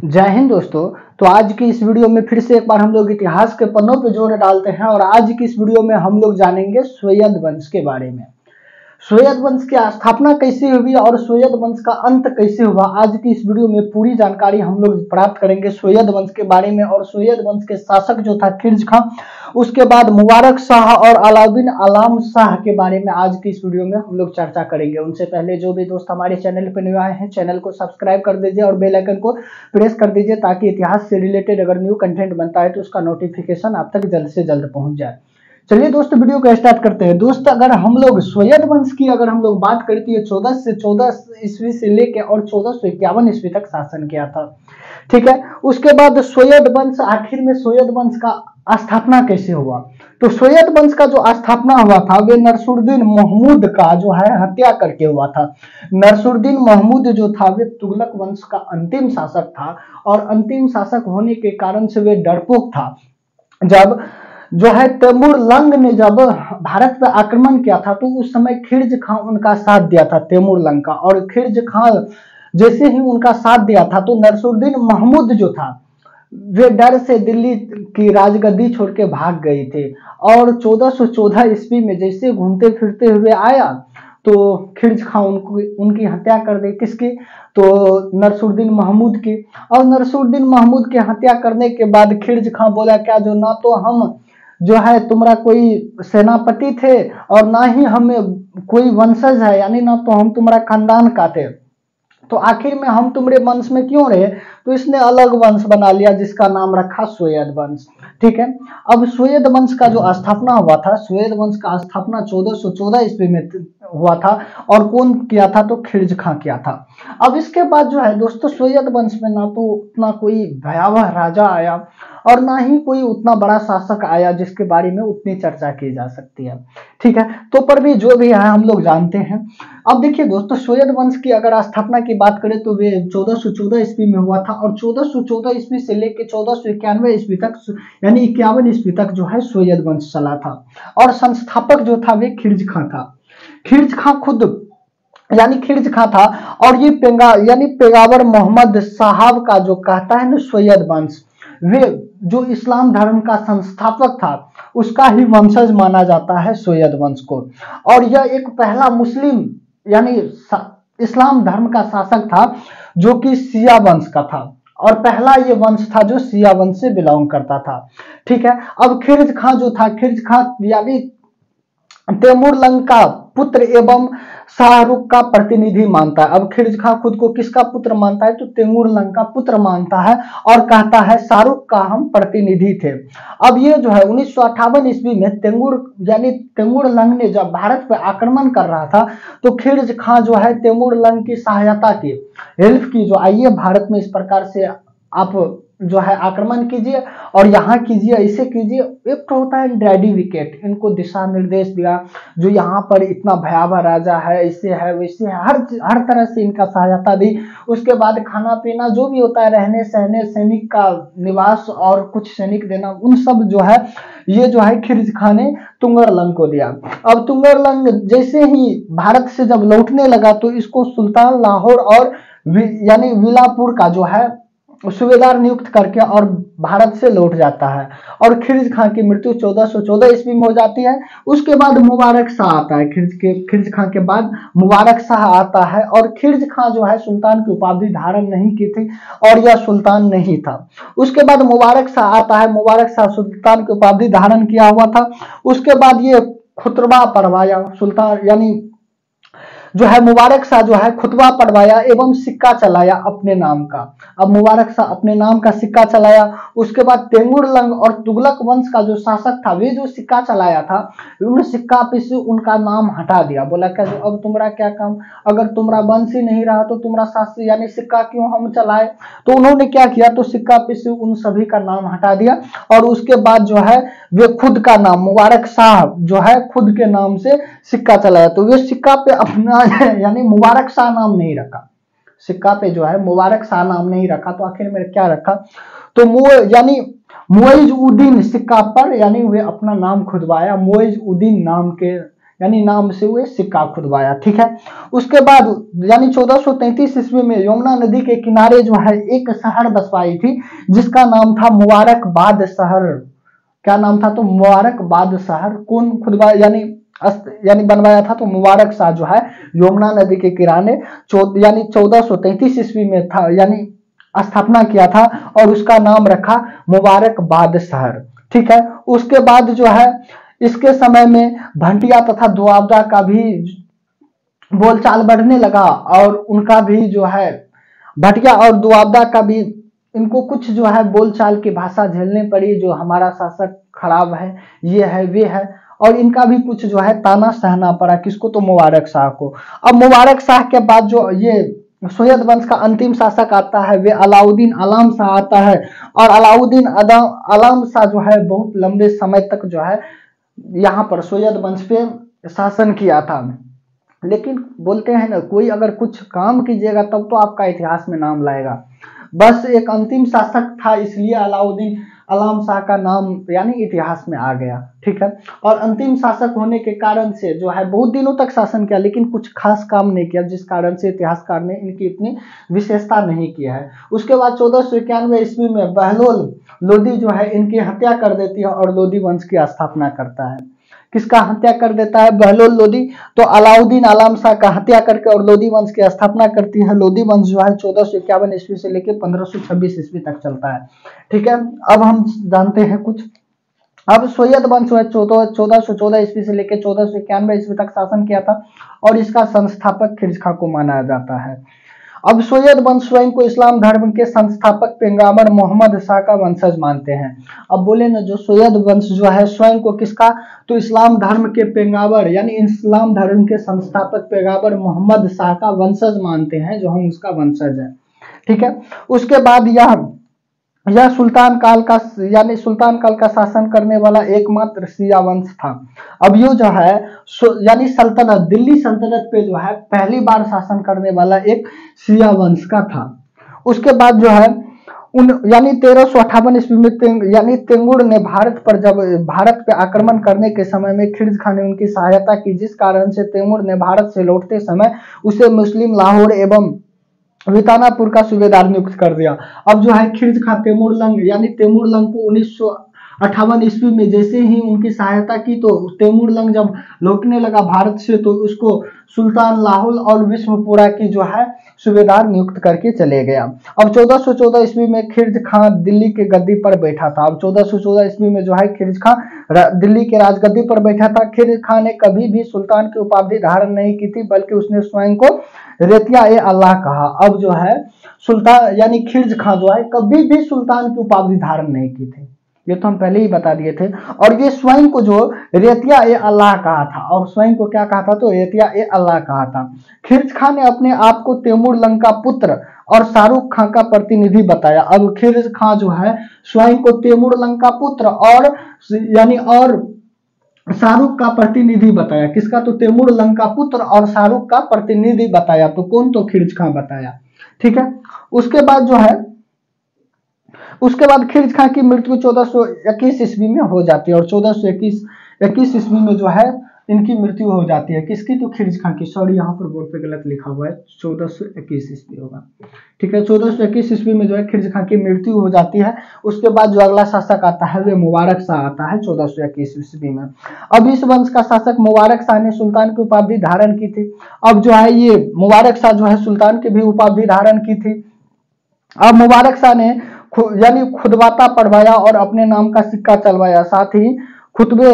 जय हिंद दोस्तों। तो आज की इस वीडियो में फिर से एक बार हम लोग इतिहास के पन्नों पे जोर डालते हैं और आज की इस वीडियो में हम लोग जानेंगे सैयद वंश के बारे में। सैयद वंश की स्थापना कैसे हुई और सैयद वंश का अंत कैसे हुआ, आज की इस वीडियो में पूरी जानकारी हम लोग प्राप्त करेंगे सैयद वंश के बारे में। और सैयद वंश के शासक जो था खिल्ज खां, उसके बाद मुबारक शाह और अलाउद्दीन आलम शाह के बारे में आज की इस वीडियो में हम लोग चर्चा करेंगे। उनसे पहले जो भी दोस्त हमारे चैनल पर नए आए हैं, चैनल को सब्सक्राइब कर दीजिए और बेल आइकन को प्रेस कर दीजिए ताकि इतिहास से रिलेटेड अगर न्यू कंटेंट बनता है तो उसका नोटिफिकेशन आप तक जल्द से जल्द पहुंच जाए। चलिए दोस्तों, वीडियो को स्टार्ट करते हैं। दोस्त, अगर हम लोग सैयद वंश की अगर हम लोग बात करती है, 14 ईस्वी से लेके और 1451 ईस्वी तक शासन किया था। ठीक है, उसके बाद सैयद वंश, आखिर में सैयद वंश का स्थापना कैसे हुआ? तो सैयद वंश का जो स्थापना हुआ था वे नरसुरुद्दीन महमूद का जो है हत्या करके हुआ था। नरसुरुद्दीन महमूद जो था वे तुगलक वंश का अंतिम शासक था और अंतिम शासक होने के कारण से वे डरपोक था। जब जो है तैमूर लंग ने जब भारत पर आक्रमण किया था तो उस समय खिल्ज खां उनका साथ दिया था तैमूर लंग का, और खिल्ज खां जैसे ही उनका साथ दिया था तो नरसुरुद्दीन महमूद जो था वे डर से दिल्ली की राजगद्दी छोड़ के भाग गए थे। और 1414 ईस्वी में जैसे घूमते फिरते हुए आया तो खिल्ज खां उनकी हत्या कर दी। किसकी? तो नरसुरुद्दीन महमूद की। और नरसुरुद्दीन महमूद की हत्या करने के बाद खिल्ज खां बोला क्या, जो ना तो हम जो है तुम्हारा कोई सेनापति थे और ना ही हमें कोई वंशज है, यानी ना तो हम तुम्हारा खानदान का थे, तो आखिर में हम तुम्हारे वंश में क्यों रहे? तो इसने अलग वंश बना लिया जिसका नाम रखा सैयद वंश। ठीक है, अब सैयद वंश का जो स्थापना हुआ था, सैयद वंश का स्थापना 1414 ईस्वी में हुआ था और कौन किया था? तो खिल्ज खां किया था। अब इसके बाद जो है दोस्तों, सैयद वंश में ना तो उतना कोई भयावह राजा आया और ना ही कोई उतना बड़ा शासक आया जिसके बारे में उतनी चर्चा की जा सकती है। ठीक है, तो पर भी जो भी है हम लोग जानते हैं। अब देखिए दोस्तों, सैयद वंश की अगर स्थापना की बात करें तो वे 1414 ईस्वी में हुआ था और 1414 ईस्वी से लेकर 1491 ईस्वी तक, यानी 51 ईस्वी तक जो है सैयद वंश चला था। और संस्थापक जो था वे खिल्ज खां था। खिल्ज खां खुद यानी खिल्ज खां था और ये पैगंबर मोहम्मद साहब का जो कहता है ना सैयद वंश, वे जो इस्लाम धर्म का संस्थापक था उसका ही वंशज माना जाता है सैयद वंश को। और यह एक पहला मुस्लिम यानी इस्लाम धर्म का शासक था जो कि शिया वंश का था और पहला ये वंश था जो शिया वंश से बिलोंग करता था। ठीक है, अब खिल्ज खां जो था, खिल्ज खां यानी तैमूर लंग का पुत्र एवं शाहरुख का प्रतिनिधि मानता है। अब खिल्ज खां खुद को किसका पुत्र मानता है? तो तैमूर लंग का पुत्र मानता है और कहता है शाहरुख का हम प्रतिनिधि थे। अब ये जो है 1958 ईस्वी में तैमूर लंग ने जब भारत पर आक्रमण कर रहा था तो खिल्ज खां जो है तैमूर लंग की सहायता की, हेल्प की, जो आइए भारत में इस प्रकार से आप जो है आक्रमण कीजिए और यहाँ कीजिए, ऐसे कीजिए। एक तो होता है डैडी विकेट, इनको दिशा निर्देश दिया जो यहाँ पर इतना भयावह राजा है, ऐसे है वैसे है, हर तरह से इनका सहायता दी। उसके बाद खाना पीना जो भी होता है, रहने सहने, सैनिक का निवास और कुछ सैनिक देना, उन सब जो है ये जो है खिल्ज खां ने तुंगरलंग को दिया। अब तुंगरलंग जैसे ही भारत से जब लौटने लगा तो इसको सुल्तान लाहौर और यानी विलापुर का जो है सूबेदार नियुक्त करके और भारत से लौट जाता है। और खिल्ज खां की मृत्यु 1414 ईस्वी में हो जाती है। उसके बाद मुबारक शाह आता है, खिल्ज खां के बाद मुबारक शाह आता है और खिल्ज खां जो है सुल्तान की उपाधि धारण नहीं की थी और यह सुल्तान नहीं था। उसके बाद मुबारक शाह आता है, मुबारक शाह सुल्तान की उपाधि धारण किया हुआ था। उसके बाद ये खुतबा पढ़वाया सुल्तान, यानी जो है मुबारक शाह जो है खुतबा पढ़वाया एवं सिक्का चलाया अपने नाम का। अब मुबारक शाह अपने नाम का सिक्का चलाया। उसके बाद तैमूर लंग और तुगलक वंश का जो शासक था वे जो सिक्का चलाया था, उन सिक्का पे से उनका नाम हटा दिया। बोला क्या, जो अब तुम्हारा क्या काम, अगर तुम्हारा वंश ही नहीं रहा तो तुम्हारा शास्त्र यानी सिक्का क्यों हम चलाए? तो उन्होंने क्या किया, तो सिक्का पे से उन सभी का नाम हटा दिया और उसके बाद जो है वे खुद का नाम मुबारक शाह जो है खुद के नाम से सिक्का चलाया। तो वे सिक्का पे अपना यानी मुबारक शाह नाम नहीं रखा, सिक्का पे जो है मुबारक शाह नाम नहीं रखा, तो आखिर में क्या रखा? तो यानी मुइज़-उद-दीन सिक्का पर, यानी वे अपना नाम खुदवाया मुइज़-उद-दीन नाम के यानी नाम से वो सिक्का खुदवाया। ठीक है, उसके बाद यानी 1433 ईस्वी में यमुना नदी के किनारे जो है एक शहर बसवाई थी जिसका नाम था मुबारकबाद शहर। क्या नाम था? तो मुबारकबाद शहर। कौन खुदवाया यानी बनवाया था? तो मुबारक शाह जो है यमुना नदी के किनारे यानी 1433 ईस्वी में था, यानी स्थापना किया था और उसका नाम रखा मुबारकबाद शहर। ठीक है, उसके बाद जो है इसके समय में भंटिया तथा दुआबदा का भी बोलचाल बढ़ने लगा और उनका भी जो है भटिया और दुआबदा का भी इनको कुछ जो है बोलचाल की भाषा झेलनी पड़ी, जो हमारा शासक खराब है, ये है, वे है, और इनका भी कुछ जो है ताना सहना पड़ा। किसको? तो मुबारक शाह को। अब मुबारक शाह के बाद जो ये सैयद वंश का अंतिम शासक आता है वे अलाउद्दीन आलम शाह आता है, और अलाउद्दीन आलम शाह जो है बहुत लंबे समय तक जो है यहाँ पर सैयद वंश पे शासन किया था। लेकिन बोलते हैं ना, कोई अगर कुछ काम कीजिएगा तब तो आपका इतिहास में नाम लाएगा। बस एक अंतिम शासक था, इसलिए अलाउद्दीन आलम शाह का नाम यानी इतिहास में आ गया। ठीक है, और अंतिम शासक होने के कारण से जो है बहुत दिनों तक शासन किया लेकिन कुछ खास काम नहीं किया, जिस कारण से इतिहासकार ने इनकी इतनी विशेषता नहीं किया है। उसके बाद 1491 ईस्वी में बहलोल लोदी जो है इनकी हत्या कर देती है और लोदी वंश की स्थापना करता है। किसका हत्या कर देता है? बहलोल लोदी। तो अलाउद्दीन आलम शाह का हत्या करके और लोदी वंश की स्थापना करती है। लोदी वंश जो है 1451 ईस्वी से लेकर 1526 ईस्वी तक चलता है। ठीक है, अब हम जानते हैं कुछ। अब सैयद वंश जो है 1414 ईस्वी से लेकर 1491 ईस्वी तक शासन किया था और इसका संस्थापक खिरज खां को माना जाता है। अब सैयद वंश स्वयं को इस्लाम धर्म के संस्थापक पैगंबर मोहम्मद शाह का वंशज मानते हैं। अब बोले ना, जो सैयद वंश जो है स्वयं को किसका? तो इस्लाम धर्म के पैगंबर यानी इस्लाम धर्म के संस्थापक पैगंबर मोहम्मद शाह का वंशज मानते हैं, जो हम उसका वंशज है। ठीक है, उसके बाद यह सुल्तान काल का शासन करने वाला एकमात्र शिया वंश था। अब ये जो है यानी सल्तनत, दिल्ली सल्तनत पे जो है पहली बार शासन करने वाला एक शिया वंश का था। उसके बाद जो है यानी 1358 ईस्वी में यानी तेंगुर ने भारत पे आक्रमण करने के समय में खिरज खां ने उनकी सहायता की, जिस कारण से तैमूर ने भारत से लौटते समय उसे मुस्लिम लाहौर एवं वितानापुर का सूबेदार नियुक्त कर दिया। अब जो है खिरज खां तैमूर लंग को 1958 ईस्वी में जैसे ही उनकी सहायता की तो तैमूर लंग जब लौटने लगा भारत से तो उसको सुल्तान लाहौल और विष्णुपुरा की जो है सूबेदार नियुक्त करके चले गया। अब 1414 ईस्वी में खिरज खां दिल्ली के गद्दी पर बैठा था। अब 1414 ईस्वी में जो है खिरज खां दिल्ली के राजगद्दी पर बैठा था। खिरज खां ने कभी भी सुल्तान की उपाधि धारण नहीं की थी, बल्कि उसने स्वयं को रेतिया ए अल्लाह कहा। अब जो है सुल्तान यानी खिरज खां जो है कभी भी सुल्तान की उपाधि धारण नहीं की थी, ये तो हम पहले ही बता दिए थे। और ये स्वयं को जो रेतिया ए अल्लाह कहा था, और स्वयं को क्या कहा था? तो रेतिया ए अल्लाह कहा था। खिरज खां ने अपने आप को तैमूर लंग का पुत्र और शाहरुख खां का प्रतिनिधि बताया। अब खिरज खां जो है स्वयं को तैमूर लंग का पुत्र और शाहरुख का प्रतिनिधि बताया। किसका? तो तैमूर लंग का पुत्र और शाहरुख का प्रतिनिधि बताया। तो कौन? तो खिरज खां बताया। ठीक है, उसके बाद खिरज खां की मृत्यु 1421 ईस्वी में हो जाती है और 1421 ईस्वी में जो है इनकी मृत्यु हो जाती है। किसकी? तो खिरज खां की। सॉरी, यहाँ पर बोर्ड पे गलत लिखा हुआ है, 1421 ईस्वी होगा। ठीक है, 1421 ईस्वी में जो है खिरज खां की मृत्यु हो जाती है। उसके बाद जो अगला शासक आता है वे मुबारक शाह आता है 1421 ईस्वी में। अब इस वंश का शासक मुबारक शाह ने सुल्तान की उपाधि धारण की थी। अब जो है ये मुबारक शाह जो है सुल्तान की भी उपाधि धारण की थी। अब मुबारक शाह ने यानी खुदबाता पढ़वाया और अपने नाम का सिक्का चलवाया। साथ ही खुतबे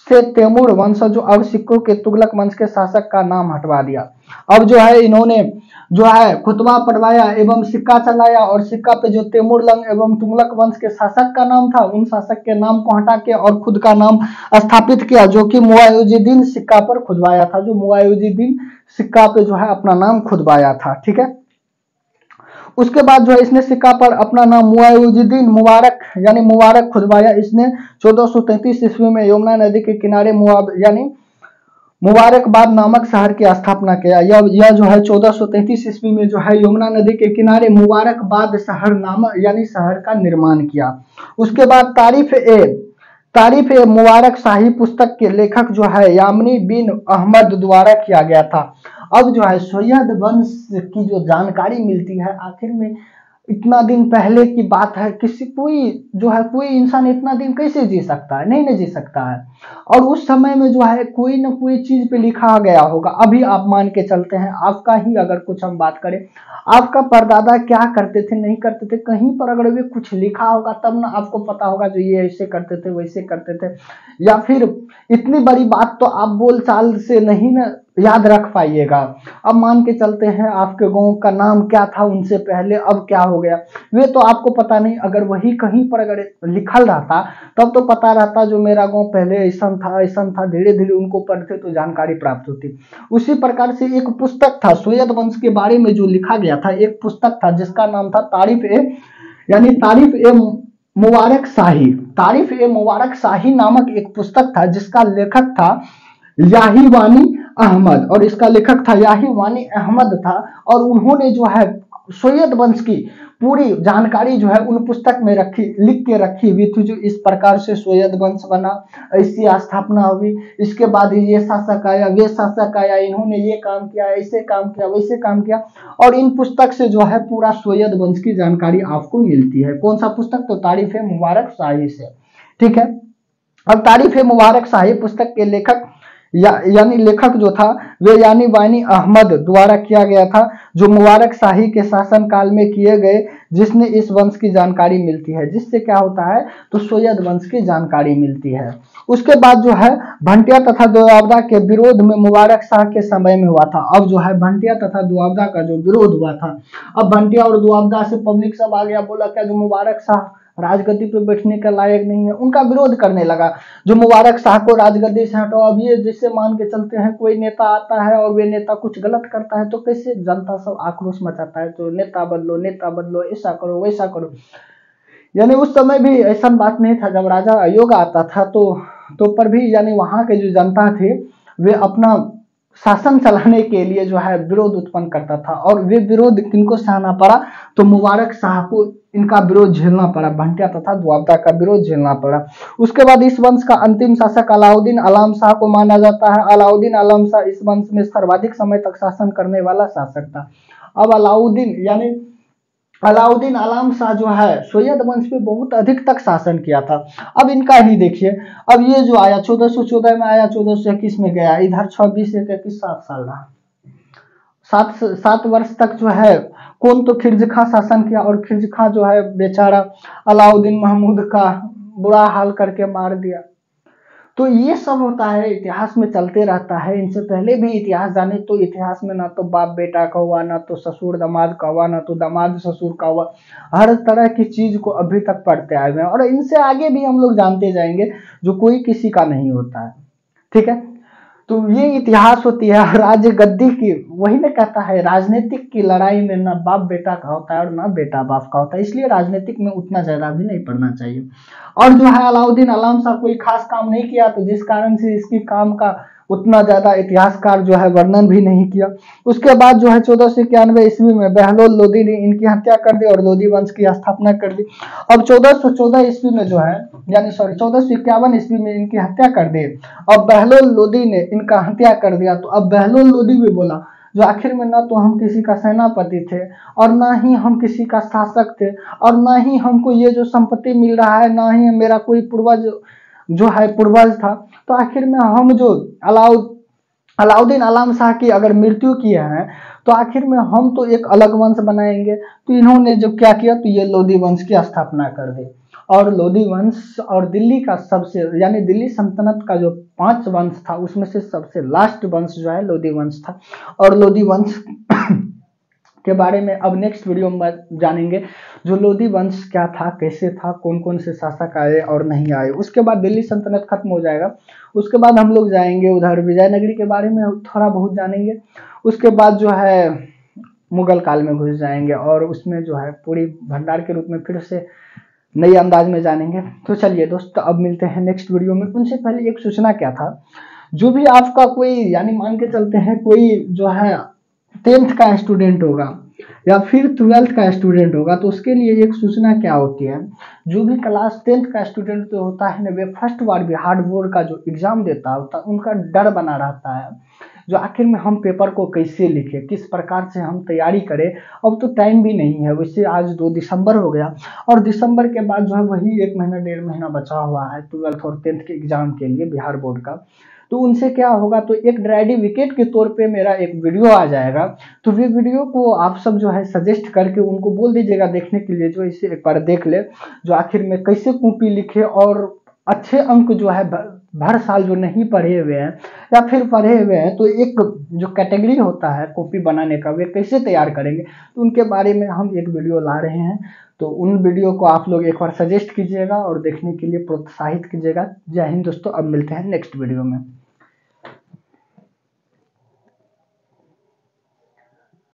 से तैमूर वंशज और सिक्कों के तुगलक वंश के शासक का नाम हटवा दिया। अब जो है इन्होंने जो है खुतबा पढ़वाया एवं सिक्का चलाया और सिक्का पे जो तैमूर लंग एवं तुगलक वंश के शासक का नाम था उन शासक के नाम को हटा के और खुद का नाम स्थापित किया, जो कि मुआयुजुद्दीन सिक्का पर खुदवाया था। जो मुआयुजुद्दीन सिक्का पे जो है अपना नाम खुदवाया था। ठीक है, उसके बाद जो है इसने सिक्का पर अपना नाम मुआयुजुद्दीन मुबारक खुदवाया। इसने 1433 ईस्वी में यमुना नदी के किनारे मुबारकबाद नामक शहर की स्थापना किया। यह जो है 1433 ईस्वी में जो है यमुना नदी के किनारे मुबारकबाद शहर नामक शहर का निर्माण किया। उसके बाद तारीफ ए मुबारक शाही पुस्तक के लेखक जो है यामिनी बिन अहमद द्वारा किया गया था। अब जो है सैयद वंश की जो जानकारी मिलती है, आखिर में इतना दिन पहले की बात है, किसी कोई जो है कोई इंसान इतना दिन कैसे जी सकता है, नहीं जी सकता है। और उस समय में जो है कोई ना कोई चीज पे लिखा गया होगा। अभी आप मान के चलते हैं, आपका ही अगर कुछ हम बात करें, आपका परदादा क्या करते थे नहीं करते थे, कहीं पर अगर भी कुछ लिखा होगा तब ना आपको पता होगा जो ये ऐसे करते थे वैसे करते थे। या फिर इतनी बड़ी बात तो आप बोल चाल से नहीं ना याद रख पाइएगा। अब मान के चलते हैं आपके गांव का नाम क्या था उनसे पहले, अब क्या हो गया, वे तो आपको पता नहीं। अगर वही कहीं पर अगर लिखल रहता तब तो पता रहता जो मेरा गांव पहले ऐसा था, धीरे धीरे उनको पढ़ते तो जानकारी प्राप्त होती। उसी प्रकार से एक पुस्तक था सैयद वंश के बारे में जो लिखा गया था, एक पुस्तक था जिसका नाम था तारीफ ए मुबारक शाही। तारीफ ए मुबारक शाही नामक एक पुस्तक था जिसका लेखक था याही वानी अहमद, और इसका लेखक था याही वानी अहमद था। और उन्होंने जो है सैयद वंश की पूरी जानकारी जो है उन पुस्तक में लिख के रखी हुई थी। जो इस प्रकार से सैयद वंश बना, ऐसी स्थापना हुई, इसके बाद ये शासक आया, वे शासक आया, इन्होंने ये काम किया, ऐसे काम किया, वैसे काम किया। और इन पुस्तक से जो है पूरा सैयद वंश की जानकारी आपको मिलती है। कौन सा पुस्तक? तो तारीफ ए मुबारक शाही से। ठीक है। अब तारीफ ए मुबारक शाही पुस्तक के लेखक यानी लेखक जो था वे यानी वानी अहमद द्वारा किया गया था, जो मुबारक शाही के शासन काल में किए गए, जिसने इस वंश की जानकारी मिलती है। जिससे क्या होता है तो सैयद वंश की जानकारी मिलती है। उसके बाद जो है भंटिया तथा दुआबदा के विरोध में मुबारक शाह के समय में हुआ था। अब जो है भंटिया तथा दुआबदा का जो विरोध हुआ था, अब भंटिया और दुआबदा से पब्लिक सब आ गया, बोला क्या जो मुबारक शाह राजगद्दी पे बैठने के लायक नहीं है, उनका विरोध करने लगा। जो मुबारक शाह को राजगद्दी से हटाओ। अब ये जैसे मान के चलते हैं कोई नेता आता है और वे नेता कुछ गलत करता है तो कैसे जनता सब आक्रोश मचाता है, तो नेता बदलो, ऐसा करो वैसा करो। यानी उस समय भी ऐसा बात नहीं था, जब राजा अयोग आता था तो पर भी यानी वहां के जो जनता थे वे अपना शासन चलाने के लिए जो है विरोध उत्पन्न करता था। और वे विरोध किनको सहना पड़ा? तो मुबारक शाह को इनका विरोध झेलना पड़ा, भंटिया तथा दुआबदा का विरोध झेलना पड़ा। उसके बाद इस वंश का अंतिम शासक अलाउद्दीन आलम शाह को माना जाता है। अलाउद्दीन आलम शाह इस वंश में सर्वाधिक समय तक शासन करने वाला शासक था। अब अलाउद्दीन आलम शाह जो है सैयद वंश पे बहुत अधिक तक शासन किया था। अब इनका ही देखिए, अब ये जो आया 1414 में आया, 1421 में गया, इधर 26 21 7 साल रहा। 7 वर्ष तक जो है कौन तो खिलजी खां शासन किया, और खिलजी खां जो है बेचारा अलाउद्दीन महमूद का बुरा हाल करके मार दिया। तो ये सब होता है, इतिहास में चलते रहता है। इनसे पहले भी इतिहास जाने तो इतिहास में ना तो बाप बेटा का हुआ, ना तो ससुर दामाद का हुआ, ना तो दामाद ससुर का हुआ। हर तरह की चीज को अभी तक पढ़ते आए हुए हैं, और इनसे आगे भी हम लोग जानते जाएंगे, जो कोई किसी का नहीं होता है। ठीक है। तो ये इतिहास होती है राज्य गद्दी की। वही ना कहता है राजनीतिक की लड़ाई में ना बाप बेटा का होता है और ना बेटा बाप का होता है, इसलिए राजनीतिक में उतना ज्यादा भी नहीं पढ़ना चाहिए। और जो है अलाउद्दीन आलम शाह कोई खास काम नहीं किया, तो जिस कारण से इसकी काम का उतना ज्यादा इतिहासकार जो है वर्णन भी नहीं किया। उसके बाद जो है 1491 ईस्वी में बहलोल लोदी ने इनकी हत्या कर दी और लोदी वंश की स्थापना कर दी। अब 1414 ईस्वी में जो है यानी 1451 ईस्वी में इनकी हत्या कर दी। अब बहलोल लोदी ने इनका हत्या कर दिया। तो अब बहलोल लोदी भी बोला जो आखिर में ना तो हम किसी का सेनापति थे और ना ही हम किसी का शासक थे, और ना ही हमको ये जो संपत्ति मिल रहा है, ना ही मेरा कोई पूर्वज जो है पूर्वज था। तो आखिर में हम जो अलाउद्दीन आलम शाह की अगर मृत्यु किए हैं तो आखिर में हम तो एक अलग वंश बनाएंगे। तो इन्होंने जो क्या किया, तो ये लोदी वंश की स्थापना कर दी। और लोदी वंश और दिल्ली का सबसे यानी दिल्ली सल्तनत का जो 5 वंश था उसमें से सबसे लास्ट वंश जो है लोदी वंश था। और लोदी वंश के बारे में अब नेक्स्ट वीडियो में जानेंगे, जो लोदी वंश क्या था, कैसे था, कौन कौन से शासक आए और नहीं आए। उसके बाद दिल्ली सल्तनत खत्म हो जाएगा। उसके बाद हम लोग जाएंगे उधर विजयनगरी के बारे में थोड़ा बहुत जानेंगे। उसके बाद जो है मुगल काल में घुस जाएंगे और उसमें जो है पूरी भंडार के रूप में फिर से नई अंदाज में जानेंगे। तो चलिए दोस्तों, अब मिलते हैं नेक्स्ट वीडियो में। उनसे पहले एक सूचना क्या था, जो भी आपका कोई यानी मान के चलते हैं कोई जो है 10th का स्टूडेंट होगा, या फिर 12th का स्टूडेंट होगा तो उसके लिए एक सूचना क्या होती है, जो भी क्लास 10th का स्टूडेंट तो होता है ना, वे फर्स्ट बार बिहार बोर्ड का जो एग्जाम देता होता है उनका डर बना रहता है, जो आखिर में हम पेपर को कैसे लिखें, किस प्रकार से हम तैयारी करें। अब तो टाइम भी नहीं है, वैसे आज 2 दिसंबर हो गया और दिसंबर के बाद जो है वही 1 महीना 1.5 महीना बचा हुआ है 12th और 10th के एग्जाम के लिए बिहार बोर्ड का। तो उनसे क्या होगा, तो एक ड्राइडी विकेट के तौर पे मेरा एक वीडियो आ जाएगा, तो वे वीडियो को आप सब जो है सजेस्ट करके उनको बोल दीजिएगा देखने के लिए, जो इसे एक बार देख ले, जो आखिर में कैसे कॉपी लिखे और अच्छे अंक जो है भर साल जो नहीं पढ़े हुए हैं या फिर पढ़े हुए हैं तो एक जो कैटेगरी होता है कॉपी बनाने का वे कैसे तैयार करेंगे, तो उनके बारे में हम एक वीडियो ला रहे हैं। तो उन वीडियो को आप लोग एक बार सजेस्ट कीजिएगा और देखने के लिए प्रोत्साहित कीजिएगा। जय हिंद दोस्तों, अब मिलते हैं नेक्स्ट वीडियो में।